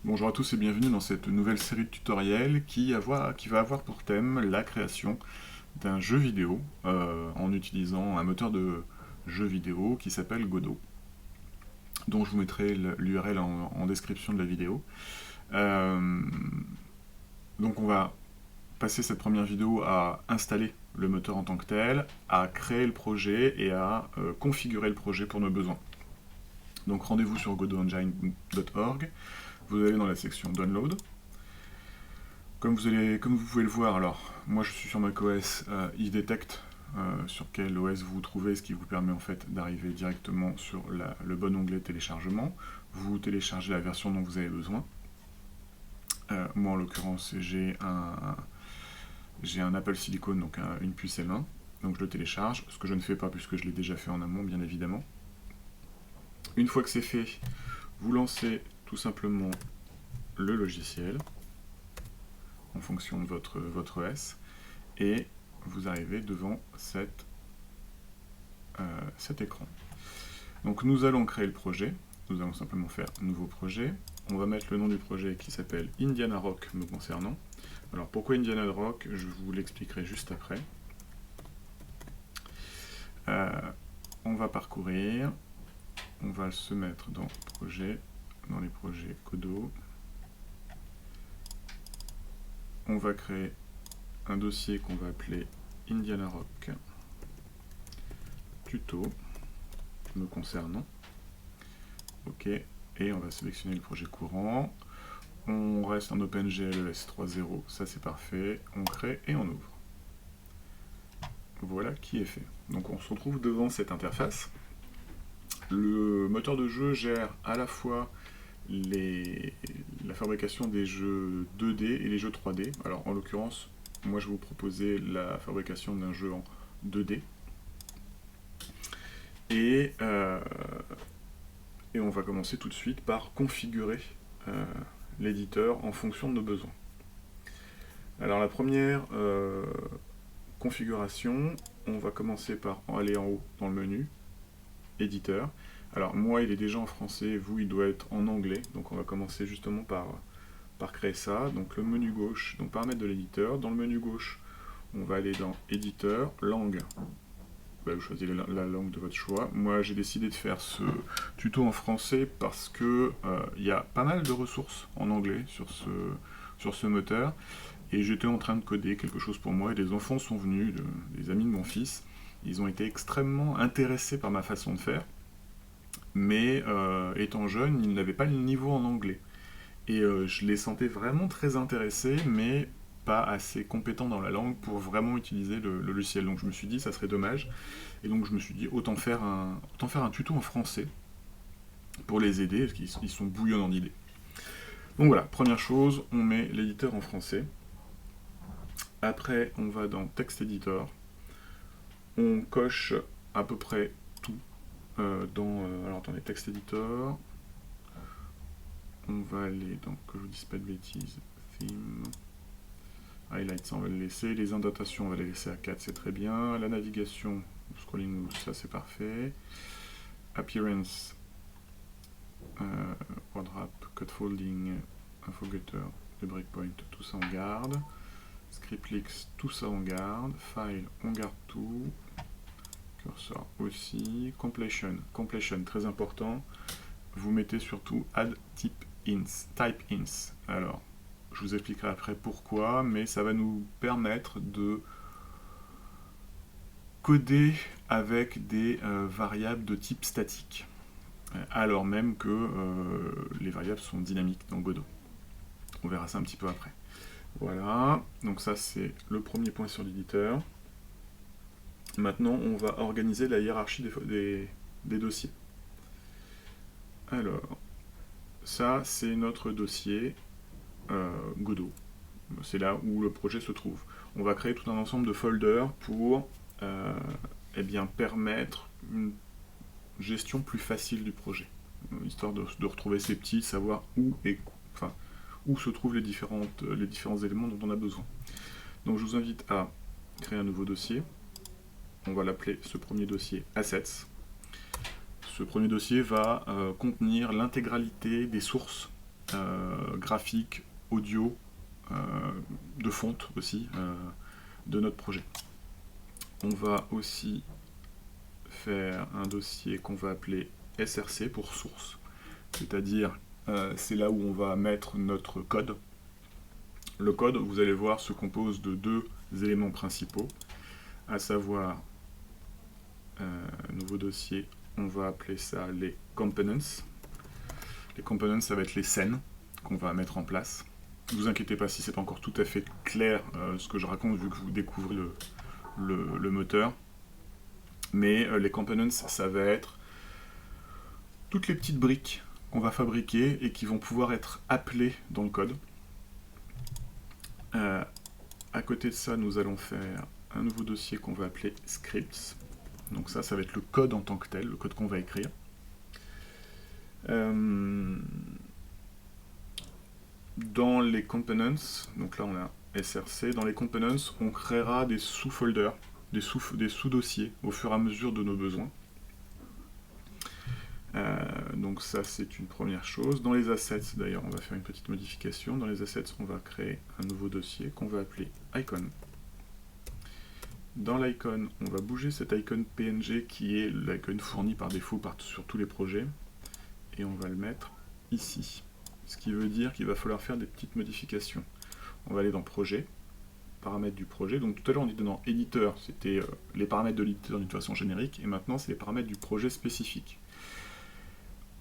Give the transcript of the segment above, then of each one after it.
Bonjour à tous et bienvenue dans cette nouvelle série de tutoriels qui va avoir pour thème la création d'un jeu vidéo en utilisant un moteur de jeu vidéo qui s'appelle Godot, dont je vous mettrai l'URL en description de la vidéo. Euh, donc on va passer cette première vidéo à installer le moteur en tant que tel, à créer le projet et à configurer le projet pour nos besoins. Donc rendez-vous sur godotengine.org, vous allez dans la section Download. Comme vous pouvez le voir, alors moi je suis sur macOS, il détecte sur quel OS vous vous trouvez, ce qui vous permet en fait d'arriver directement sur le bon onglet téléchargement. Vous téléchargez la version dont vous avez besoin. Moi en l'occurrence j'ai un Apple Silicon, donc une puce M1, donc je le télécharge, ce que je ne fais pas puisque je l'ai déjà fait en amont bien évidemment. Une fois que c'est fait, vous lancez tout simplement le logiciel en fonction de votre OS, et vous arrivez devant cet écran. Donc nous allons créer le projet, nous allons simplement faire nouveau projet, on va mettre le nom du projet qui s'appelle Indiana Rock me concernant. Alors pourquoi Indiana Rock, je vous l'expliquerai juste après. On va parcourir, on va se mettre dans projet, dans les projets Godot. On va créer un dossier qu'on va appeler Indiana Rock tuto me concernant. Ok, et on va sélectionner le projet courant. On reste en OpenGL ES 3.0, ça c'est parfait. On crée et on ouvre. Voilà qui est fait. Donc on se retrouve devant cette interface. Le moteur de jeu gère à la fois la fabrication des jeux 2D et les jeux 3D. Alors en l'occurrence, moi je vais vous proposer la fabrication d'un jeu en 2D. Et on va commencer tout de suite par configurer l'éditeur en fonction de nos besoins. Alors la première configuration, on va commencer par aller en haut dans le menu éditeur. Alors moi il est déjà en français, vous il doit être en anglais, donc on va commencer justement par créer ça. Donc le menu gauche, donc paramètres de l'éditeur. Dans le menu gauche, on va aller dans éditeur, langue. Vous choisissez la langue de votre choix. Moi j'ai décidé de faire ce tuto en français parce que il y a pas mal de ressources en anglais sur ce moteur, et j'étais en train de coder quelque chose pour moi et des enfants sont venus, des amis de mon fils. Ils ont été extrêmement intéressés par ma façon de faire, mais étant jeune, ils n'avaient pas le niveau en anglais. Et je les sentais vraiment très intéressés, mais pas assez compétents dans la langue pour vraiment utiliser le logiciel. Donc je me suis dit, ça serait dommage. Et donc je me suis dit, autant faire un tuto en français pour les aider, parce qu'ils sont bouillonnants d'idées. Donc voilà, première chose, on met l'éditeur en français. Après, on va dans Text Editor. On coche à peu près tout. Alors attendez, Text Editor. On va aller dans, que je vous dise pas de bêtises, Theme. Highlights, on va le laisser. Les indentations, on va les laisser à 4, c'est très bien. La navigation, scrolling moves, ça c'est parfait. Appearance, word wrap, code folding, info getter, le breakpoint, tout ça on garde. Scriptlix, tout ça on garde. File, on garde tout. Cursor aussi. Completion, très important. Vous mettez surtout add type ins. Alors, je vous expliquerai après pourquoi, mais ça va nous permettre de coder avec des variables de type statique, alors même que les variables sont dynamiques dans Godot. On verra ça un petit peu après. Voilà, donc ça c'est le premier point sur l'éditeur. Maintenant, on va organiser la hiérarchie des dossiers. Alors, ça c'est notre dossier Godot. C'est là où le projet se trouve. On va créer tout un ensemble de folders pour eh bien, permettre une gestion plus facile du projet, histoire de retrouver ses petits, savoir où se trouvent les différents éléments dont on a besoin. Donc je vous invite à créer un nouveau dossier. On va l'appeler ce premier dossier Assets. Ce premier dossier va contenir l'intégralité des sources graphique, audio, de fonte aussi, de notre projet. On va aussi faire un dossier qu'on va appeler SRC pour source, c'est-à-dire c'est là où on va mettre notre code. Le code, vous allez voir, se compose de deux éléments principaux, à savoir, nouveau dossier, on va appeler ça les components. Les components, ça va être les scènes qu'on va mettre en place. Ne vous inquiétez pas si c'est pas encore tout à fait clair ce que je raconte, vu que vous découvrez le moteur. Mais les components, ça va être toutes les petites briques qu'on va fabriquer et qui vont pouvoir être appelées dans le code. À côté de ça, nous allons faire un nouveau dossier qu'on va appeler scripts. Donc ça va être le code en tant que tel, le code qu'on va écrire. Dans les components, donc là on a SRC, dans les components, on créera des sous-folders, des sous-dossiers au fur et à mesure de nos besoins. Donc ça c'est une première chose. Dans les assets, d'ailleurs, on va faire une petite modification. Dans les assets, on va créer un nouveau dossier qu'on va appeler icon. Dans l'icon, on va bouger cet icon PNG qui est l'icône fourni par défaut sur tous les projets, et on va le mettre ici. Ce qui veut dire qu'il va falloir faire des petites modifications. On va aller dans projet, paramètres du projet. Donc tout à l'heure on était dans éditeur, c'était les paramètres de l'éditeur d'une façon générique, et maintenant c'est les paramètres du projet spécifique.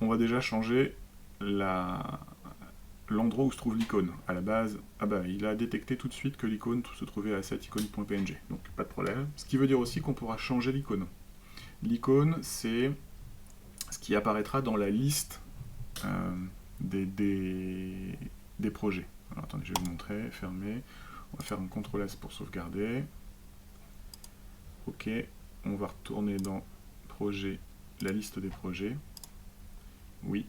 On va déjà changer l'endroit où se trouve l'icône. À la base, il a détecté tout de suite que l'icône se trouvait à cette icône.png, donc pas de problème. Ce qui veut dire aussi qu'on pourra changer l'icône. L'icône, c'est ce qui apparaîtra dans la liste des projets. Alors, attendez, je vais vous montrer, fermer. On va faire un CTRL S pour sauvegarder. Ok, on va retourner dans projet, la liste des projets. Oui,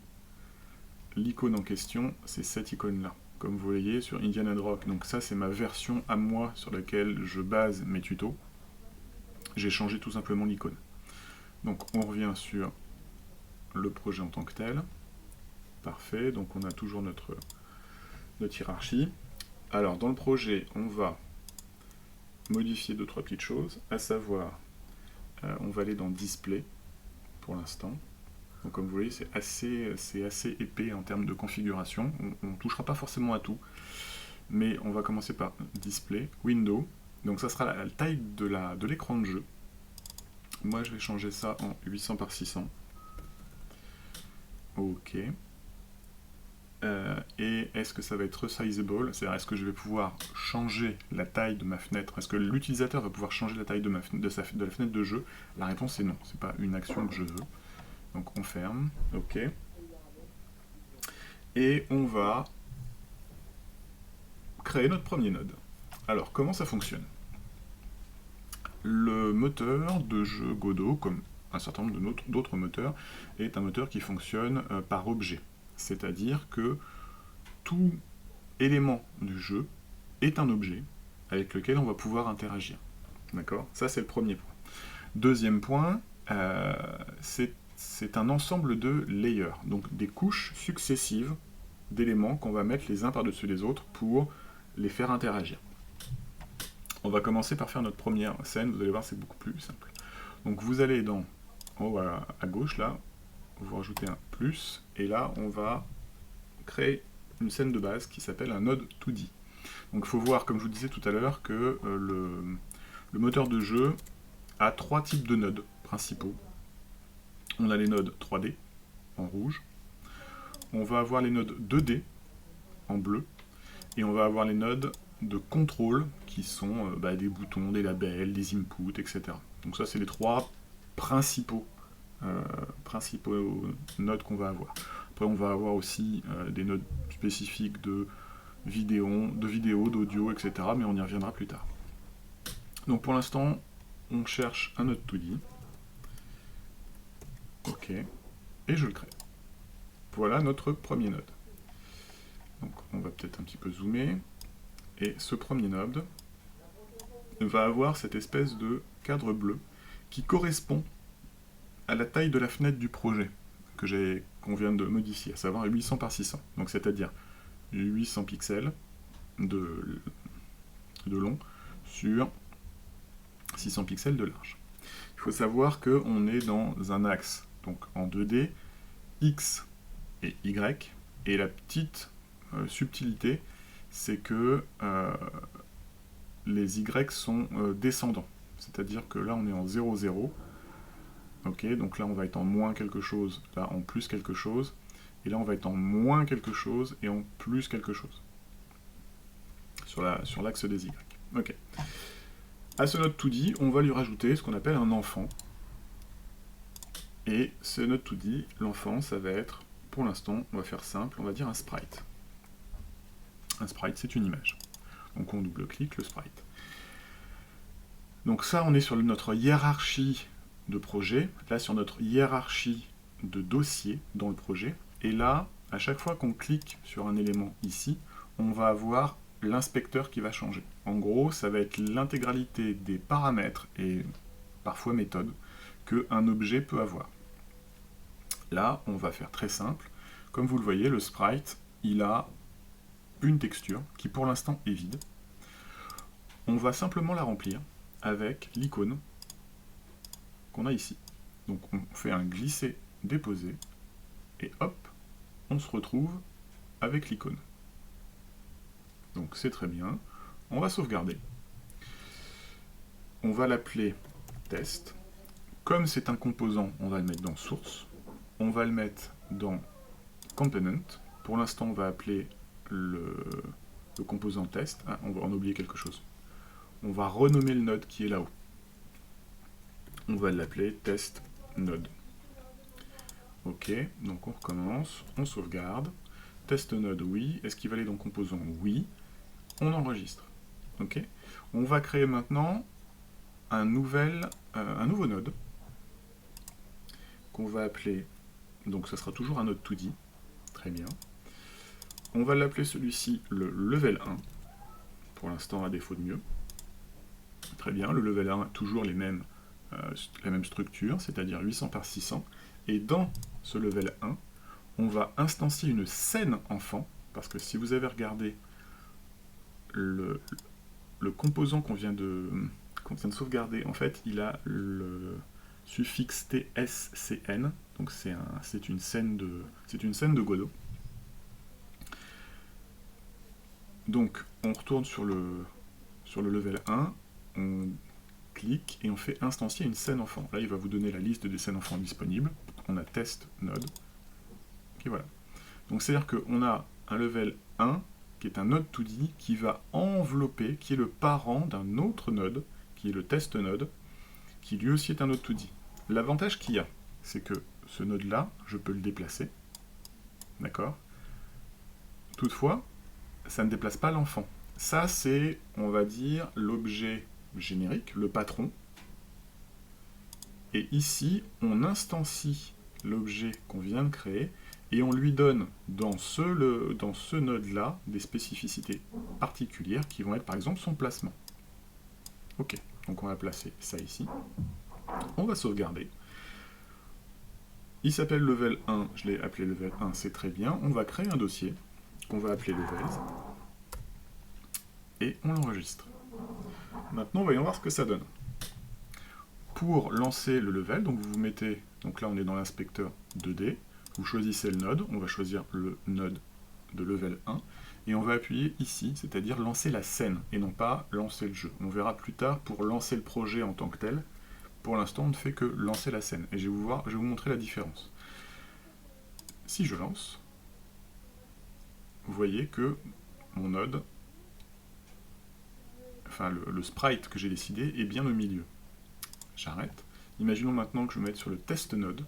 l'icône en question, c'est cette icône-là, comme vous voyez sur Indian Rock. Donc ça, c'est ma version à moi sur laquelle je base mes tutos. J'ai changé tout simplement l'icône. Donc on revient sur le projet en tant que tel. Parfait, donc on a toujours notre hiérarchie. Alors dans le projet, on va modifier 2-3 petites choses, à savoir, on va aller dans Display pour l'instant. Donc comme vous voyez, c'est assez épais en termes de configuration. On ne touchera pas forcément à tout, mais on va commencer par Display, Window. Donc ça sera la taille de l'écran de jeu. Moi, je vais changer ça en 800 par 600. Ok. Et est-ce que ça va être resizable? C'est-à-dire, est-ce que je vais pouvoir changer la taille de ma fenêtre? Est-ce que l'utilisateur va pouvoir changer la taille de la fenêtre de jeu? La réponse est non. C'est pas une action que je veux. Donc on ferme. Ok. Et on va créer notre premier node. Alors, comment ça fonctionne? Le moteur de jeu Godot, comme un certain nombre d'autres moteurs, est un moteur qui fonctionne par objet. C'est-à-dire que tout élément du jeu est un objet avec lequel on va pouvoir interagir. D'accord? Ça, c'est le premier point. Deuxième point, c'est un ensemble de layers, donc des couches successives d'éléments qu'on va mettre les uns par-dessus les autres pour les faire interagir. On va commencer par faire notre première scène, vous allez voir, c'est beaucoup plus simple. Donc vous allez en haut à gauche, là, vous rajoutez un plus, et là, on va créer une scène de base qui s'appelle un node 2D. Donc il faut voir, comme je vous disais tout à l'heure, que le moteur de jeu a 3 types de nodes principaux. On a les nodes 3D, en rouge, on va avoir les nodes 2D, en bleu, et on va avoir les nodes de contrôle, qui sont des boutons, des labels, des inputs, etc. Donc ça, c'est les 3 principaux nodes qu'on va avoir. Après, on va avoir aussi des nodes spécifiques de vidéo, d'audio, etc. Mais on y reviendra plus tard. Donc pour l'instant, on cherche un node 2D. Ok. Et je le crée. Voilà notre premier node. Donc on va peut-être un petit peu zoomer. Et ce premier node va avoir cette espèce de cadre bleu qui correspond à la taille de la fenêtre du projet. qu'on vient de modifier, à savoir 800 par 600. Donc c'est-à-dire 800 pixels de long sur 600 pixels de large. Il faut savoir qu'on est dans un axe, donc en 2D, X et Y, et la petite subtilité, c'est que les Y sont descendants. C'est-à-dire que là, on est en 0, 0. Ok, donc là, on va être en moins quelque chose, là, en plus quelque chose. Et là, on va être en moins quelque chose et en plus quelque chose. Sur l'axe des Y. Ok. À ce node 2D, on va lui rajouter ce qu'on appelle un enfant. Et ce node 2D, l'enfant, ça va être, pour l'instant, on va faire simple, on va dire un sprite. Un sprite, c'est une image. Donc on double-clique le sprite. Donc ça, on est sur notre hiérarchie de projet, là sur notre hiérarchie de dossier dans le projet, et là, à chaque fois qu'on clique sur un élément ici, on va avoir l'inspecteur qui va changer. En gros, ça va être l'intégralité des paramètres et parfois méthodes qu'un objet peut avoir. Là, on va faire très simple. Comme vous le voyez, le sprite, il a une texture qui pour l'instant est vide. On va simplement la remplir avec l'icône qu'on a ici. Donc on fait un glisser-déposer, et hop, on se retrouve avec l'icône. Donc c'est très bien. On va sauvegarder. On va l'appeler test. Comme c'est un composant, on va le mettre dans source. On va le mettre dans component. Pour l'instant, on va appeler le composant test. Ah, on va en oublier quelque chose. On va renommer le node qui est là-haut. On va l'appeler test node. Ok, donc on recommence, on sauvegarde. Test node, oui. Est-ce qu'il va aller dans composant? Oui. On enregistre. Ok. On va créer maintenant un nouveau node qu'on va appeler, donc ça sera toujours un node 2D. Très bien. On va l'appeler celui-ci le level 1, pour l'instant à défaut de mieux. Très bien, le level 1 a toujours la même structure, c'est-à-dire 800 par 600. Et dans ce level 1, on va instancier une scène enfant, parce que si vous avez regardé le composant qu'on vient de sauvegarder, en fait, il a le suffixe tscn, donc c'est une scène de Godot. Donc, on retourne sur le level 1, on clique et on fait instancier une scène enfant. Là, il va vous donner la liste des scènes enfants disponibles. On a test node. Et voilà. Donc, c'est-à-dire qu'on a un level 1 qui est un node 2D qui va envelopper, qui est le parent d'un autre node, qui est le test node, qui lui aussi est un node 2D. L'avantage qu'il y a, c'est que ce node-là, je peux le déplacer. D'accord? Toutefois, ça ne déplace pas l'enfant. Ça, c'est, on va dire, l'objet générique, le patron. Et ici, on instancie l'objet qu'on vient de créer, et on lui donne dans ce node-là des spécificités particulières qui vont être par exemple son placement. Ok, donc on va placer ça ici. On va sauvegarder. Il s'appelle level 1, je l'ai appelé level 1, c'est très bien. On va créer un dossier qu'on va appeler levels. Et on l'enregistre. Maintenant, voyons voir ce que ça donne. Pour lancer le level, donc vous vous mettez, donc là on est dans l'inspecteur 2D, vous choisissez le node, on va choisir le node de level 1, et on va appuyer ici, c'est-à-dire lancer la scène, et non pas lancer le jeu. On verra plus tard pour lancer le projet en tant que tel. Pour l'instant, on ne fait que lancer la scène, et je vais vous montrer la différence. Si je lance, vous voyez que mon node, enfin le sprite que j'ai décidé, est bien au milieu. J'arrête. Imaginons maintenant que je me mette sur le test node,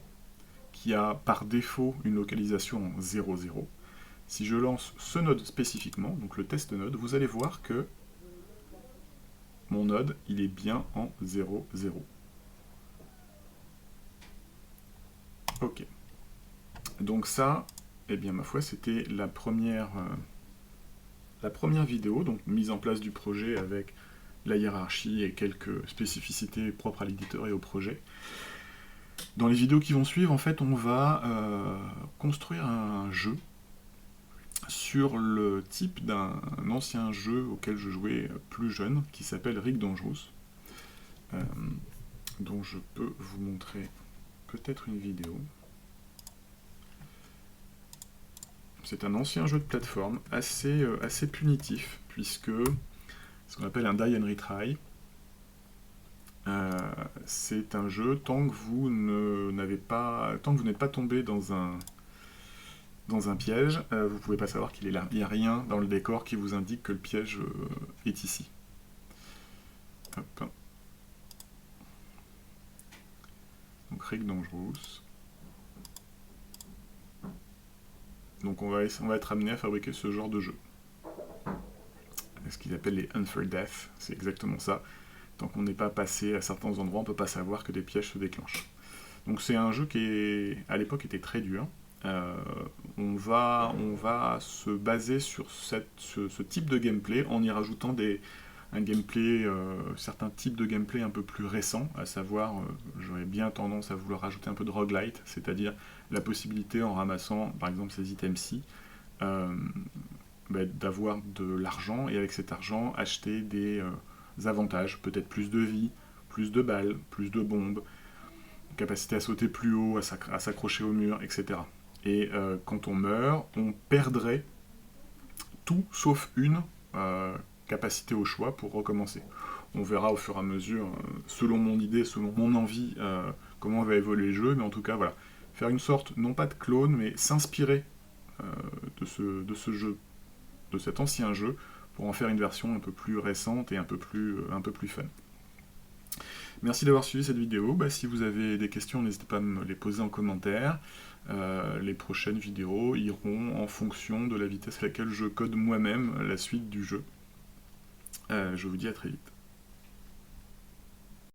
qui a par défaut une localisation en 0, 0. Si je lance ce node spécifiquement, donc le test node, vous allez voir que mon node, il est bien en 0, 0. Ok. Donc ça, eh bien ma foi, c'était la première vidéo, donc mise en place du projet avec la hiérarchie et quelques spécificités propres à l'éditeur et au projet. Dans les vidéos qui vont suivre, en fait, on va construire un jeu sur le type d'un ancien jeu auquel je jouais plus jeune, qui s'appelle Rick Dangerous, dont je peux vous montrer peut-être une vidéo. C'est un ancien jeu de plateforme assez punitif, puisque ce qu'on appelle un die and retry. C'est un jeu tant que vous n'êtes pas tombé dans un piège, vous ne pouvez pas savoir qu'il est là. Il n'y a rien dans le décor qui vous indique que le piège est ici. Hop. Donc Rick Dangerous. Donc on va être amené à fabriquer ce genre de jeu. Ce qu'ils appellent les Unfair Death, c'est exactement ça. Tant qu'on n'est pas passé à certains endroits, on ne peut pas savoir que des pièges se déclenchent. Donc c'est un jeu qui, à l'époque, était très dur. On va se baser sur ce type de gameplay en y rajoutant certains types de gameplay un peu plus récents, à savoir, j'aurais bien tendance à vouloir rajouter un peu de roguelite, c'est-à-dire la possibilité, en ramassant par exemple ces items-ci, d'avoir de l'argent, et avec cet argent acheter des avantages, peut-être plus de vie, plus de balles, plus de bombes, capacité à sauter plus haut, à s'accrocher au mur, etc. Et quand on meurt, on perdrait tout sauf une capacité au choix pour recommencer. On verra au fur et à mesure, selon mon idée, selon mon envie, comment va évoluer le jeu, mais en tout cas, voilà. Faire une sorte, non pas de clone, mais s'inspirer de ce jeu, de cet ancien jeu, pour en faire une version un peu plus récente et un peu plus fun. Merci d'avoir suivi cette vidéo. Si vous avez des questions, n'hésitez pas à me les poser en commentaire. Les prochaines vidéos iront en fonction de la vitesse à laquelle je code moi-même la suite du jeu. Je vous dis à très vite.